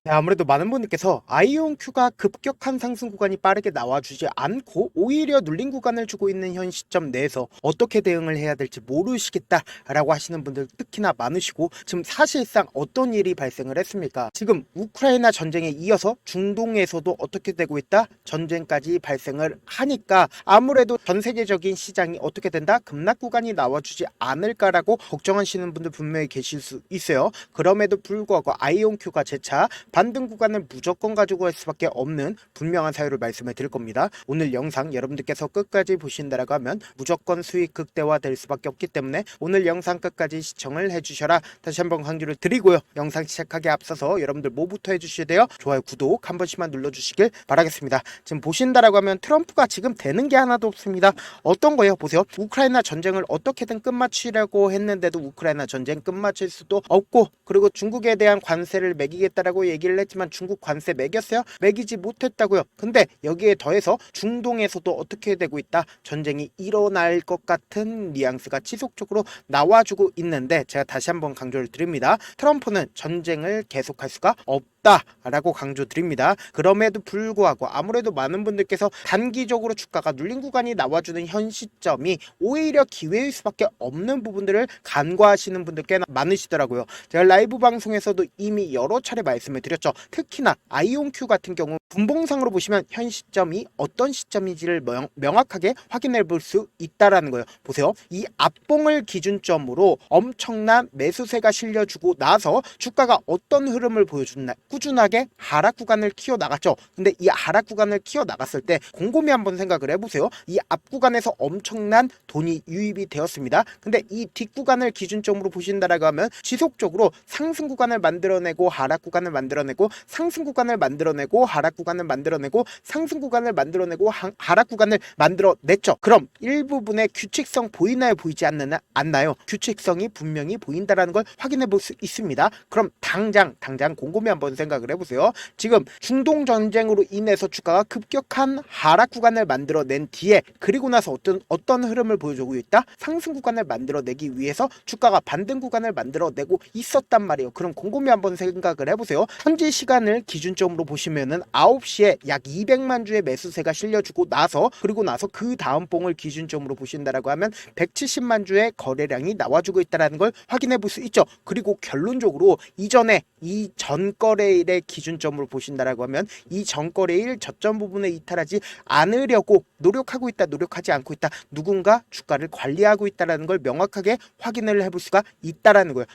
네, 아무래도 많은 분들께서 아이온큐가 급격한 상승 구간이 빠르게 나와주지 않고 오히려 눌린 구간을 주고 있는 현 시점 내에서 어떻게 대응을 해야 될지 모르시겠다라고 하시는 분들 특히나 많으시고, 지금 사실상 어떤 일이 발생을 했습니까? 지금 우크라이나 전쟁에 이어서 중동에서도 어떻게 되고 있다? 전쟁까지 발생을 하니까 아무래도 전 세계적인 시장이 어떻게 된다? 급락 구간이 나와주지 않을까라고 걱정하시는 분들 분명히 계실 수 있어요. 그럼에도 불구하고 아이온큐가 재차 반등 구간을 무조건 가지고 갈 수밖에 없는 분명한 사유를 말씀을 드릴 겁니다. 오늘 영상 여러분들께서 끝까지 보신다라고 하면 무조건 수익 극대화될 수밖에 없기 때문에 오늘 영상 끝까지 시청을 해주셔라 다시 한번 강조를 드리고요. 영상 시작하기 앞서서 여러분들 뭐부터 해주셔야 돼요? 좋아요, 구독 한 번씩만 눌러주시길 바라겠습니다. 지금 보신다라고 하면 트럼프가 지금 되는 게 하나도 없습니다. 어떤 거예요? 보세요. 우크라이나 전쟁을 어떻게든 끝마치려고 했는데도 우크라이나 전쟁 끝마칠 수도 없고, 그리고 중국에 대한 관세를 매기겠다라고 얘기를 했지만 중국 관세 매겼어요? 매기지 못했다고요. 근데 여기에 더해서 중동에서도 어떻게 되고 있다? 전쟁이 일어날 것 같은 뉘앙스가 지속적으로 나와주고 있는데, 제가 다시 한번 강조를 드립니다. 트럼프는 전쟁을 계속할 수가 없다라고 강조드립니다. 그럼에도 불구하고 아무래도 많은 분들께서 단기적으로 주가가 눌린 구간이 나와주는 현 시점이 오히려 기회일 수밖에 없는 부분들을 간과하시는 분들 꽤나 많으시더라고요. 제가 라이브 방송에서도 이미 여러 차례 말씀을 드렸죠. 특히나 아이온큐 같은 경우 분봉상으로 보시면 현 시점이 어떤 시점인지를 명확하게 확인해 볼 수 있다라는 거예요. 보세요. 이 앞봉을 기준점으로 엄청난 매수세가 실려주고 나서 주가가 어떤 흐름을 보여줬나, 꾸준하게 하락 구간을 키워 나갔죠. 근데 이 하락 구간을 키워 나갔을 때 곰곰이 한번 생각을 해보세요. 이 앞 구간에서 엄청난 돈이 유입이 되었습니다. 근데 이 뒷 구간을 기준점으로 보신다라고 하면 지속적으로 상승 구간을 만들어내고 하락 구간을 만들어내고 상승 구간을 만들어내고 하락 구간을 만들어내고 상승 구간을 만들어내고 하락 구간을 만들어냈죠. 그럼 일부분의 규칙성 보이나요? 보이지 않나요? 규칙성이 분명히 보인다라는 걸 확인해 볼 수 있습니다. 그럼 당장 곰곰이 한번 생각을 해보세요. 지금 중동 전쟁으로 인해서 주가가 급격한 하락 구간을 만들어낸 뒤에, 그리고 나서 어떤 흐름을 보여주고 있다? 상승 구간을 만들어내기 위해서 주가가 반등 구간을 만들어내고 있었단 말이에요. 그럼 곰곰이 한번 생각을 해보세요. 현재 시간을 기준점으로 보시면은 9시에 약 200만 주의 매수세가 실려주고 나서, 그리고 나서 그 다음 봉을 기준점으로 보신다라고 하면 170만 주의 거래량이 나와주고 있다는 걸 확인해 볼 수 있죠. 그리고 결론적으로 이전에 이 전거래일의 기준점으로 보신다라고 하면 이 전거래일 저점 부분에 이탈하지 않으려고 노력하고 있다, 노력하지 않고 있다, 누군가 주가를 관리하고 있다는 걸 명확하게 확인을 해볼 수가 있다라는 거예요.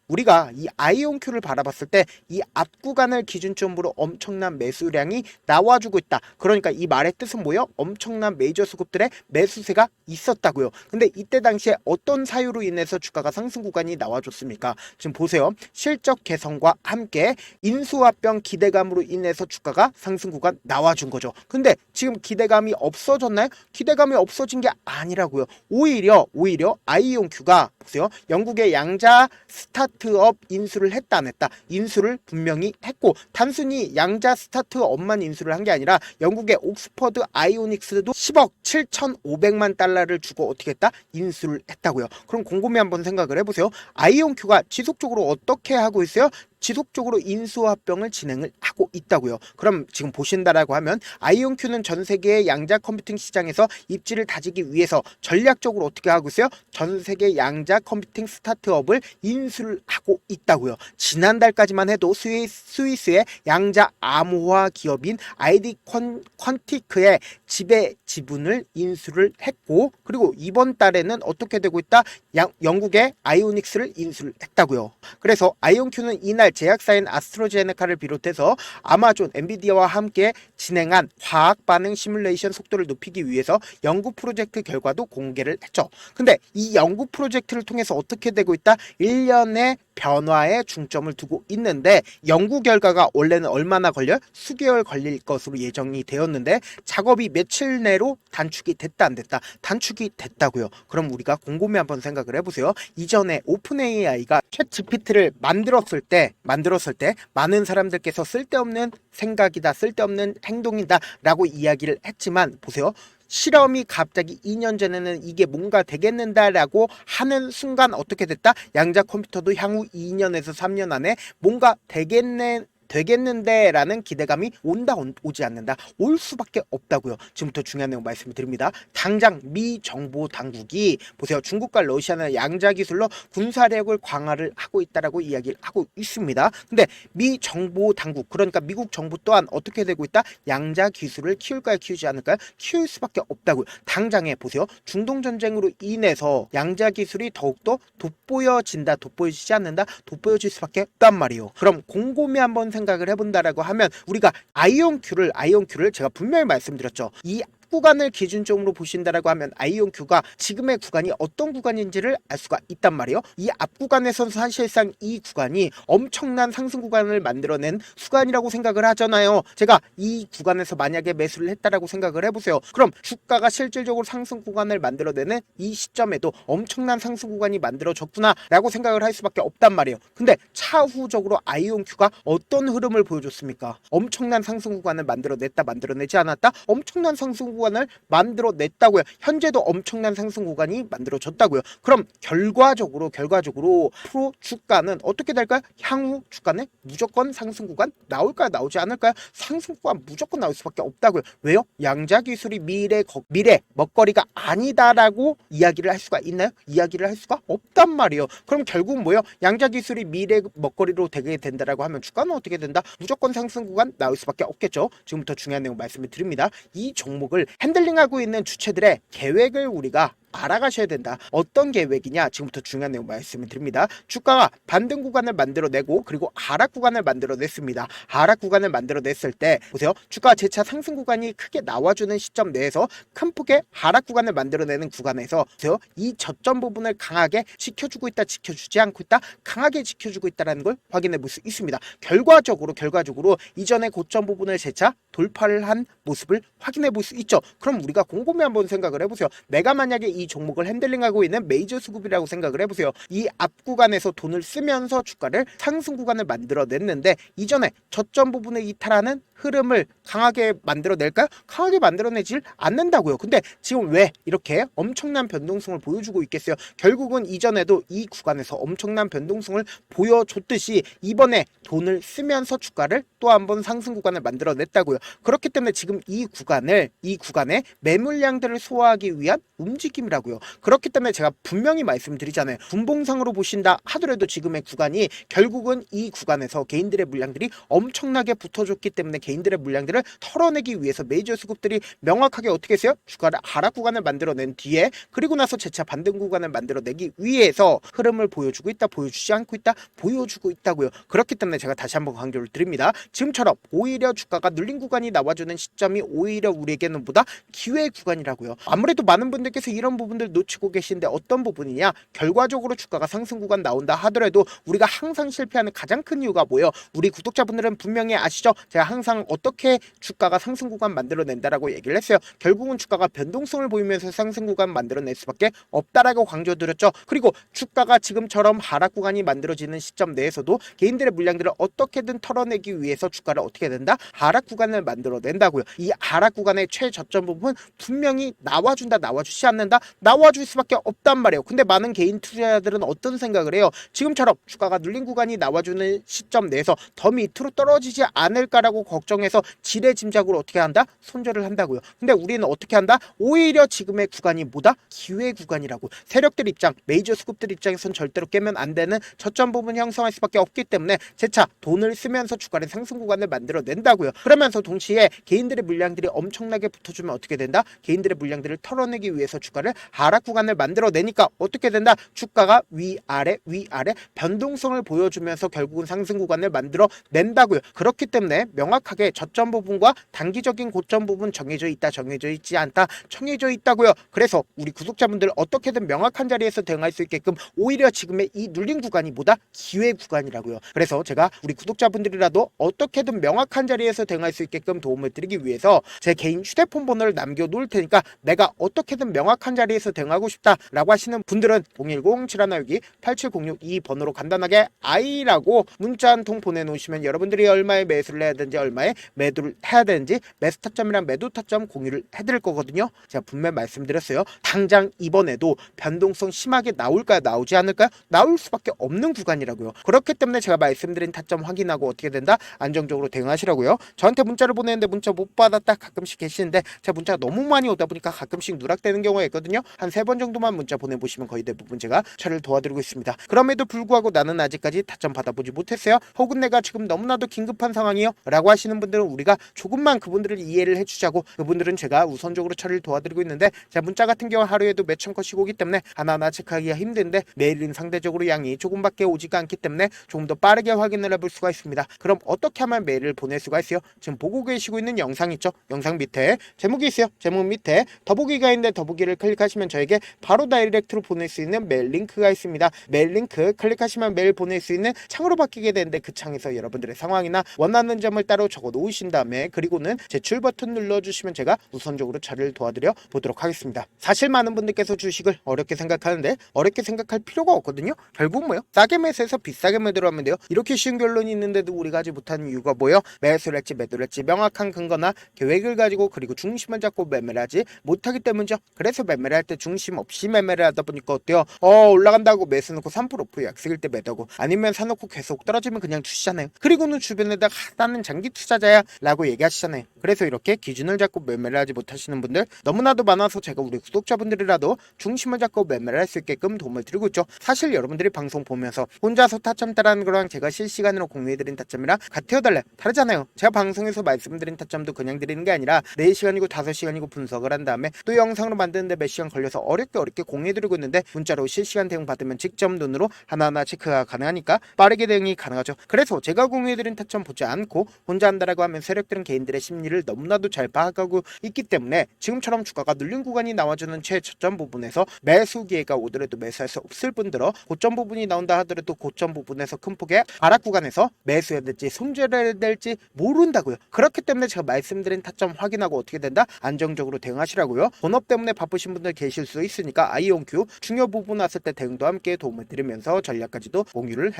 우리가 이 아이온큐를 바라봤을 때 이 앞 구간을 기준점으로 엄청난 매수량이 나와주고 있다. 그러니까 이 말의 뜻은 뭐예요? 엄청난 메이저 수급들의 매수세가 있었다고요. 근데 이때 당시에 어떤 사유로 인해서 주가가 상승 구간이 나와줬습니까? 지금 보세요. 실적 개선과 함께 인수합병 기대감으로 인해서 주가가 상승 구간 나와준 거죠. 근데 지금 기대감이 없어졌나요? 기대감이 없어진 게 아니라고요. 오히려 아이온큐가 보세요. 영국의 양자 스타트업 인수를 했다 안 했다? 인수를 분명히 했고, 단순히 양자 스타트업만 인수를 한 게 아니라 영국의 옥스퍼드 아이오닉스도 10억 7,500만 달러를 주고 어떻게 했다? 인수를 했다고요. 그럼 곰곰이 한번 생각을 해보세요. 아이온큐가 지속적으로 어떻게 하고 있어요? 지속적으로 인수합병을 진행을 하고 있다고요. 그럼 지금 보신다라고 하면 아이온큐는 전 세계의 양자 컴퓨팅 시장에서 입지를 다지기 위해서 전략적으로 어떻게 하고 있어요? 전 세계 양자 컴퓨팅 스타트업을 인수를 하고 있다고요. 지난달까지만 해도 스위스의 양자 암호화 기업인 아이디 퀀티크의 지배 지분을 인수를 했고, 그리고 이번 달에는 어떻게 되고 있다? 영국의 아이오닉스를 인수를 했다고요. 그래서 아이온큐는 이날 제약사인 아스트로제네카를 비롯해서 아마존, 엔비디아와 함께 진행한 화학 반응 시뮬레이션 속도를 높이기 위해서 연구 프로젝트 결과도 공개를 했죠. 근데 이 연구 프로젝트를 통해서 어떻게 되고 있다? 1년의 변화에 중점을 두고 있는데, 연구 결과가 원래는 얼마나 걸려요? 수개월 걸릴 것으로 예정이 되었는데 작업이 며칠 내로 단축이 됐다 안 됐다? 단축이 됐다고요. 그럼 우리가 곰곰이 한번 생각을 해보세요. 이전에 오픈 AI가 챗 GPT를 만들었을 때 많은 사람들께서 쓸데없는 생각이다, 쓸데없는 행동이다 라고 이야기를 했지만, 보세요. 실험이 갑자기 2년 전에는 이게 뭔가 되겠는다라고 하는 순간 어떻게 됐다? 양자 컴퓨터도 향후 2년에서 3년 안에 뭔가 되겠는데 라는 기대감이 온다 오지 않는다, 올 수밖에 없다고요. 지금부터 중요한 내용 말씀을 드립니다. 당장 미 정보 당국이 보세요, 중국과 러시아는 양자 기술로 군사력을 강화를 하고 있다라고 이야기를 하고 있습니다. 근데 미 정보 당국, 그러니까 미국 정부 또한 어떻게 되고 있다? 양자 기술을 키울까요, 키우지 않을까요? 키울 수밖에 없다고요. 당장에 보세요, 중동 전쟁으로 인해서 양자 기술이 더욱더 돋보여진다, 돋보여지지 않는다, 돋보여질 수밖에 없단 말이에요. 그럼 곰곰이 한번 생각을 해본다라고 하면 우리가 아이온큐를 제가 분명히 말씀드렸죠. 이 구간을 기준점으로 보신다라고 하면 아이온큐가 지금의 구간이 어떤 구간인지를 알 수가 있단 말이에요. 이 앞 구간에서 사실상 이 구간이 엄청난 상승 구간을 만들어낸 구간이라고 생각을 하잖아요. 제가 이 구간에서 만약에 매수를 했다라고 생각을 해보세요. 그럼 주가가 실질적으로 상승 구간을 만들어내는 이 시점에도 엄청난 상승 구간이 만들어졌구나 라고 생각을 할 수밖에 없단 말이에요. 근데 차후적으로 아이온큐가 어떤 흐름을 보여줬습니까? 엄청난 상승 구간을 만들어냈다, 만들어내지 않았다? 엄청난 상승 구간을 만들어냈다고요. 현재도 엄청난 상승 구간이 만들어졌다고요. 그럼 결과적으로 프로 주가는 어떻게 될까요? 향후 주가는 무조건 상승 구간 나올까요, 나오지 않을까요? 상승 구간 무조건 나올 수밖에 없다고요. 왜요? 양자 기술이 미래 먹거리가 아니다라고 이야기를 할 수가 있나요? 이야기를 할 수가 없단 말이에요. 그럼 결국 뭐예요? 양자 기술이 미래 먹거리로 되게 된다라고 하면 주가는 어떻게 된다? 무조건 상승 구간 나올 수밖에 없겠죠. 지금부터 중요한 내용 말씀을 드립니다. 이 종목을 핸들링하고 있는 주체들의 계획을 우리가 알아가셔야 된다. 어떤 계획이냐? 지금부터 중요한 내용 말씀을 드립니다. 주가가 반등 구간을 만들어내고 그리고 하락 구간을 만들어냈습니다. 하락 구간을 만들어냈을 때 보세요, 주가가 재차 상승 구간이 크게 나와주는 시점 내에서 큰 폭의 하락 구간을 만들어내는 구간에서 보세요, 이 저점 부분을 강하게 지켜주고 있다, 지켜주지 않고 있다, 강하게 지켜주고 있다는 걸 확인해 볼 수 있습니다. 결과적으로 이전의 고점 부분을 재차 돌파를 한 모습을 확인해 볼 수 있죠. 그럼 우리가 곰곰이 한번 생각을 해보세요. 내가 만약에 이 종목을 핸들링하고 있는 메이저 수급이라고 생각을 해보세요. 이 앞 구간에서 돈을 쓰면서 주가를 상승 구간을 만들어냈는데 이전에 저점 부분을 이탈하는 흐름을 강하게 만들어낼까요? 강하게 만들어내질 않는다고요. 근데 지금 왜 이렇게 엄청난 변동성을 보여주고 있겠어요? 결국은 이전에도 이 구간에서 엄청난 변동성을 보여줬듯이 이번에 돈을 쓰면서 주가를 또 한 번 상승 구간을 만들어냈다고요. 그렇기 때문에 지금 이 구간에 매물량들을 소화하기 위한 움직임이라고요. 그렇기 때문에 제가 분명히 말씀드리잖아요. 분봉상으로 보신다 하더라도 지금의 구간이 결국은 이 구간에서 개인들의 물량들이 엄청나게 붙어줬기 때문에 개인들의 물량들을 털어내기 위해서 메이저 수급들이 명확하게 어떻게 했어요? 주가를 하락 구간을 만들어낸 뒤에 그리고 나서 재차 반등 구간을 만들어내기 위해서 흐름을 보여주고 있다, 보여주지 않고 있다, 보여주고 있다고요. 그렇기 때문에 제가 다시 한번 강조를 드립니다. 지금처럼 오히려 주가가 눌린 구간이 나와주는 시점이 오히려 우리에게는 보다 기회 구간이라고요. 아무래도 많은 분들께서 이런 부분들 놓치고 계신데 어떤 부분이냐? 결과적으로 주가가 상승 구간 나온다 하더라도 우리가 항상 실패하는 가장 큰 이유가 뭐예요? 우리 구독자분들은 분명히 아시죠? 제가 항상 어떻게 주가가 상승 구간 만들어낸다라고 얘기를 했어요. 결국은 주가가 변동성을 보이면서 상승 구간 만들어낼 수밖에 없다라고 강조드렸죠. 그리고 주가가 지금처럼 하락 구간이 만들어지는 시점 내에서도 개인들의 물량들을 어떻게든 털어내기 위해서 주가를 어떻게 된다? 하락 구간을 만들어낸다고요. 이 하락 구간의 최저점 부분 분명히 나와준다, 나와주지 않는다, 나와줄 수밖에 없단 말이에요. 근데 많은 개인 투자자들은 어떤 생각을 해요? 지금처럼 주가가 눌린 구간이 나와주는 시점 내에서 더 밑으로 떨어지지 않을까라고 걱정해서 지레짐작으로 어떻게 한다? 손절을 한다고요. 근데 우리는 어떻게 한다? 오히려 지금의 구간이 뭐다? 기회 구간이라고. 세력들 입장, 메이저 수급들 입장에선 절대로 깨면 안 되는 저점 부분 형성할 수밖에 없기 때문에 재차 돈을 쓰면서 주가의 상승 구간을 만들어낸다고요. 그러면서 동시에 개인들의 물량들이 엄청나게 붙어주면 어떻게 된다? 개인들의 물량들을 털어내기 위해서 주가를 하락 구간을 만들어내니까 어떻게 된다? 주가가 위아래 변동성을 보여주면서 결국은 상승 구간을 만들어낸다고요. 그렇기 때문에 명확하게 저점 부분과 단기적인 고점 부분 정해져 있다, 정해져 있지 않다, 정해져 있다고요. 그래서 우리 구독자분들 어떻게든 명확한 자리에서 대응할 수 있게끔 오히려 지금의 이 눌린 구간이 뭐다? 기회 구간이라고요. 그래서 제가 우리 구독자분들이라도 어떻게든 명확한 자리에서 대응할 수 있게끔 도움을 드리기 위해서 제 개인 휴대폰 번호를 남겨놓을 테니까 내가 어떻게든 명확한 자리 자리에서 대응하고 싶다라고 하시는 분들은 010-7162-8706 이 번호로 간단하게 I라고 문자 한 통 보내놓으시면 여러분들이 얼마에 매수를 해야 되는지 얼마에 매도를 해야 되는지 매수 타점이랑 매도 타점 공유를 해드릴 거거든요. 제가 분명히 말씀드렸어요. 당장 이번에도 변동성 심하게 나올까요? 나오지 않을까요? 나올 수밖에 없는 구간이라고요. 그렇기 때문에 제가 말씀드린 타점 확인하고 어떻게 된다? 안정적으로 대응하시라고요. 저한테 문자를 보내는데 문자 못 받았다 가끔씩 계시는데 제가 문자가 너무 많이 오다 보니까 가끔씩 누락되는 경우가 있거든요. 한 3번 정도만 문자 보내보시면 거의 대부분 제가 처리를 도와드리고 있습니다. 그럼에도 불구하고 나는 아직까지 타점 받아보지 못했어요. 혹은 내가 지금 너무나도 긴급한 상황이요 라고 하시는 분들은 우리가 조금만 그분들을 이해를 해주자고, 그분들은 제가 우선적으로 처리를 도와드리고 있는데 제가 문자 같은 경우 하루에도 몇천 컷이 오기 때문에 하나하나 체크하기가 힘든데 매일은 상대적으로 양이 조금밖에 오지가 않기 때문에 조금 더 빠르게 확인을 해볼 수가 있습니다. 그럼 어떻게 하면 메일을 보낼 수가 있어요? 지금 보고 계시고 있는 영상 있죠? 영상 밑에 제목이 있어요. 제목 밑에 더보기가 있는데 더보기를 클릭하시면 저에게 바로 다이렉트로 보낼 수 있는 메일 링크가 있습니다. 메일 링크 클릭하시면 메일 보낼 수 있는 창으로 바뀌게 되는데 그 창에서 여러분들의 상황이나 원하는 점을 따로 적어 놓으신 다음에 그리고는 제출 버튼 눌러주시면 제가 우선적으로 처리를 도와드려 보도록 하겠습니다. 사실 많은 분들께서 주식을 어렵게 생각하는데 어렵게 생각할 필요가 없거든요. 결국 뭐요? 싸게 매수해서 비싸게 매도를 하면 돼요. 이렇게 쉬운 결론이 있는데도 우리가 하지 못하는 이유가 뭐예요? 매수를 할지 매도를 할지 명확한 근거나 계획을 가지고 그리고 중심을 잡고 매매를 하지 못하기 때문이죠. 그래서 매매를 할 때 중심 없이 매매를 하다 보니까 어때요? 올라간다고 매수 놓고 3% 오프 약속일 때 매도하고 아니면 사놓고 계속 떨어지면 그냥 투시잖아요. 그리고는 주변에다가 나는 장기 투자자야 라고 얘기하시잖아요. 그래서 이렇게 기준을 잡고 매매를 하지 못하시는 분들 너무나도 많아서 제가 우리 구독자분들이라도 중심을 잡고 매매를 할 수 있게끔 도움을 드리고 있죠. 사실 여러분들이 방송 보면서 혼자서 타점 따라하는 거랑 제가 실시간으로 공유해드린 타점이랑 같아요 달라요? 다르잖아요. 제가 방송에서 말씀드린 타점도 그냥 드리는 게 아니라 4시간이고 5시간이고 분석을 한 다음에 또 영상으로 만드는데 몇 시간 걸려서 어렵게 공유해드리고 있는데 문자로 실시간 대응 받으면 직접 눈으로 하나하나 체크가 가능하니까 빠르게 대응이 가능하죠. 그래서 제가 공유해드린 타점 보지 않고 혼자 한다라고 하면 세력들은 개인들의 심리를 너무나도 잘 파악하고 있기 때문에 지금처럼 주가가 눌린 구간이 나와주는 최저점 부분에서 매수 기회가 오더라도 매수할 수 없을 뿐더러 고점 부분이 나온다 하더라도 고점 부분에서 큰 폭의 하락 구간에서 매수해야 될지 손절해야 될지 모른다고요. 그렇기 때문에 제가 말씀드린 타점 확인하고 어떻게 된다? 안정적으로 대응하시라고요. 본업 때문에 바쁘신 분들 계실 수 있으니까 아이온큐 중요 부분 왔을 때 대응도 함께 도움을 드리면서 전략까지도 공유를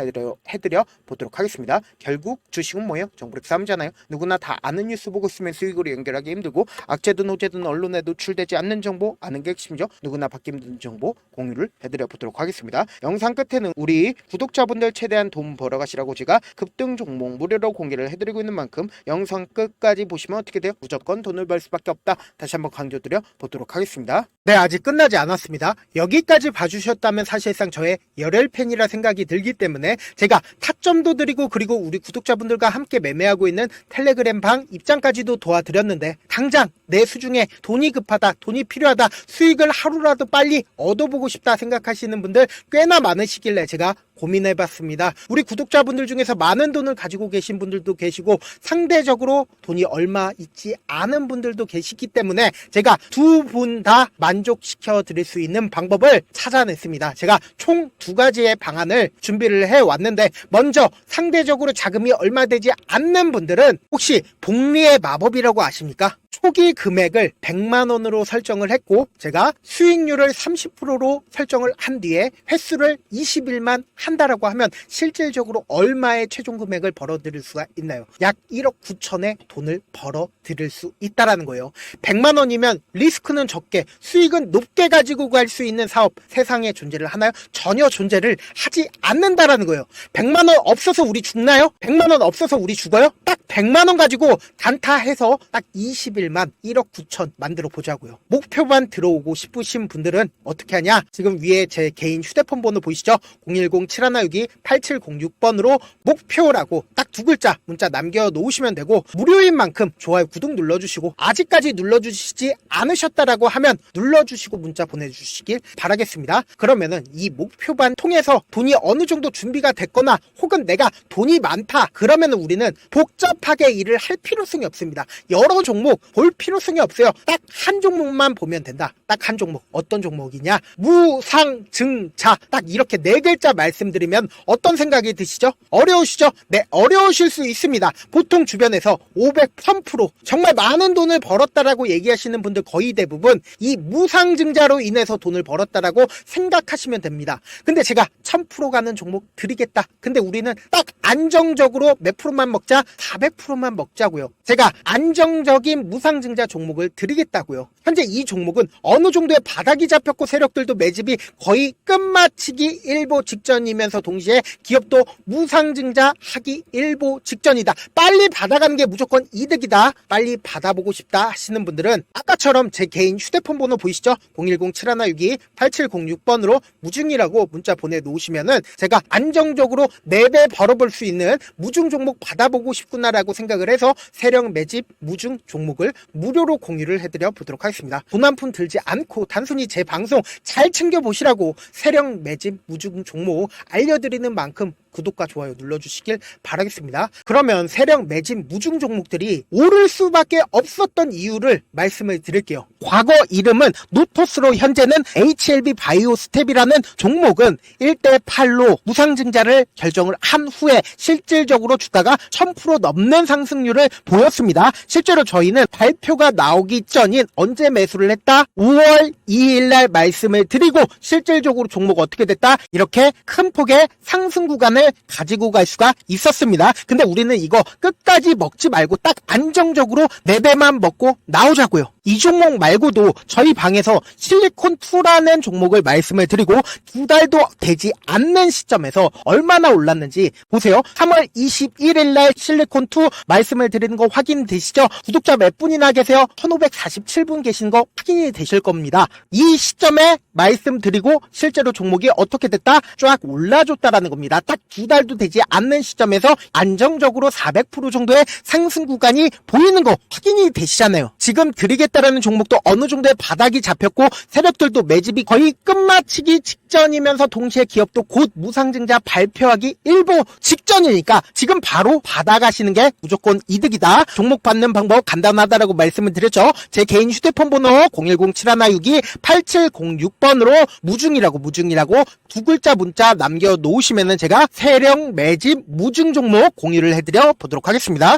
해드려 보도록 하겠습니다. 결국 주식은 뭐예요? 정보력 싸움이잖아요. 누구나 다 아는 뉴스 보고 있으면 수익으로 연결하기 힘들고 악재든 호재든 언론에 노출되지 않는 정보 아는 게 핵심이죠. 누구나 받기 힘든 정보 공유를 해드려 보도록 하겠습니다. 영상 끝에는 우리 구독자분들 최대한 돈 벌어가시라고 제가 급등 종목 무료로 공개를 해드리고 있는 만큼 영상 끝까지 보시면 어떻게 돼요? 무조건 돈을 벌 수밖에 없다. 다시 한번 강조드려 보도록 하겠습니다. 네, 아직 끝나지 않았습니다. 여기까지 봐주셨다면 사실상 저의 열혈 팬이라 생각이 들기 때문에 제가 타점도 드리고 그리고 우리 구독자분들과 함께 매매하고 있는 텔레그램 방 입장까지도 도와드렸는데 당장 내 수중에 돈이 급하다, 돈이 필요하다, 수익을 하루라도 빨리 얻어보고 싶다 생각하시는 분들 꽤나 많으시길래 제가 고민해봤습니다. 우리 구독자분들 중에서 많은 돈을 가지고 계신 분들도 계시고 상대적으로 돈이 얼마 있지 않은 분들도 계시기 때문에 제가 두 분 다 만족시켜 드릴 수 있는 방법을 찾아냈습니다. 제가 총 2가지의 방안을 준비를 해왔는데 먼저 상대적으로 자금이 얼마 되지 않는 분들은 혹시 복리의 마법이라고 아십니까? 초기 금액을 100만원으로 설정을 했고 제가 수익률을 30%로 설정을 한 뒤에 횟수를 20일만 한다라고 하면 실질적으로 얼마의 최종 금액을 벌어들일 수가 있나요? 약 1억 9천의 돈을 벌어들일 수 있다라는 거예요. 100만원이면 리스크는 적게 수익은 높게 가지고 갈 수 있는 사업 세상에 존재를 하나요? 전혀 존재를 하지 않는다라는 거예요. 100만원 없어서 우리 죽나요? 100만원 없어서 우리 죽어요? 딱 100만원 가지고 단타해서 딱 20일만 1억 9천 만들어 보자고요. 목표만 들어오고 싶으신 분들은 어떻게 하냐? 지금 위에 제 개인 휴대폰 번호 보이시죠? 010-7162-8706번으로 목표라고 딱 2글자 문자 남겨놓으시면 되고 무료인 만큼 좋아요 구독 눌러주시고 아직까지 눌러주시지 않으셨다라고 하면 눌러주시고 문자 보내주시길 바라겠습니다. 그러면은 이 목표반 통해서 돈이 어느 정도 준비가 됐거나 혹은 내가 돈이 많다 그러면은 우리는 복잡하게 일을 할 필요성이 없습니다. 여러 종목 볼 필요성이 없어요. 딱 한 종목만 보면 된다. 딱 한 종목. 어떤 종목이냐? 무상증자. 딱 이렇게 네 글자 말씀드리면 어떤 생각이 드시죠? 어려우시죠? 네, 어려우실 수 있습니다. 보통 주변에서 500, 1000% 정말 많은 돈을 벌었다라고 얘기하시는 분들 거의 대부분 이 무상증자로 인해서 돈을 벌었다라고 생각하시면 됩니다. 근데 제가 1000% 가는 종목 드리겠다. 근데 우리는 딱 안정적으로 몇 프로만 먹자? 400%만 먹자고요. 제가 안정적인 무상증자 종목을 드리겠다고요. 현재 이 종목은 어느 정도의 바닥이 잡혔고 세력들도 매집이 거의 끝마치기 일보 직전이면서 동시에 기업도 무상증자 하기 일보 직전이다. 빨리 받아가는 게 무조건 이득이다. 빨리 받아보고 싶다 하시는 분들은 아까처럼 제 개인 휴대폰 번호 보이시죠? 010-7162-8706번으로 무중이라고 문자 보내놓으시면은 제가 안정적으로 4배 벌어볼 수 있는 무중 종목 받아보고 싶구나라고 생각을 해서 세력 매집 무중 종목을 무료로 공유를 해드려 보도록 하겠습니다. 돈 한 푼 들지 않고 단순히 제 방송 잘 챙겨보시라고 세력 매집 무중 종목 알려드리는 만큼 구독과 좋아요 눌러주시길 바라겠습니다. 그러면 세력 매집 무중 종목들이 오를 수밖에 없었던 이유를 말씀을 드릴게요. 과거 이름은 노토스로 현재는 HLB 바이오스텝이라는 종목은 1대8로 무상증자를 결정을 한 후에 실질적으로 주가가 1000% 넘는 상승률을 보였습니다. 실제로 저희는 발표가 나오기 전인 언제 매수를 했다? 5월 2일날 말씀을 드리고 실질적으로 종목 어떻게 됐다? 이렇게 큰 폭의 상승 구간을 가지고 갈 수가 있었습니다. 근데 우리는 이거 끝까지 먹지 말고 딱 안정적으로 4배만 먹고 나오자고요. 이 종목 말고도 저희 방에서 실리콘2라는 종목을 말씀을 드리고 2달도 되지 않는 시점에서 얼마나 올랐는지 보세요. 3월 21일 날 실리콘2 말씀을 드리는 거 확인되시죠? 구독자 몇 분이나 계세요? 1547분 계신 거 확인이 되실 겁니다. 이 시점에 말씀드리고 실제로 종목이 어떻게 됐다? 쫙 올라줬다라는 겁니다. 딱 2달도 되지 않는 시점에서 안정적으로 400% 정도의 상승 구간이 보이는 거 확인이 되시잖아요. 지금 드리겠다라는 종목도 어느 정도의 바닥이 잡혔고 세력들도 매집이 거의 끝마치기 직전이면서 동시에 기업도 곧 무상증자 발표하기 일보 직전이니까 지금 바로 받아가시는 게 무조건 이득이다. 종목 받는 방법 간단하다라고 말씀을 드렸죠. 제 개인 휴대폰 번호 010-7162-8706번으로 무중이라고 두 글자 문자 남겨놓으시면은 제가 세력 매집 무중 종목 공유를 해드려 보도록 하겠습니다.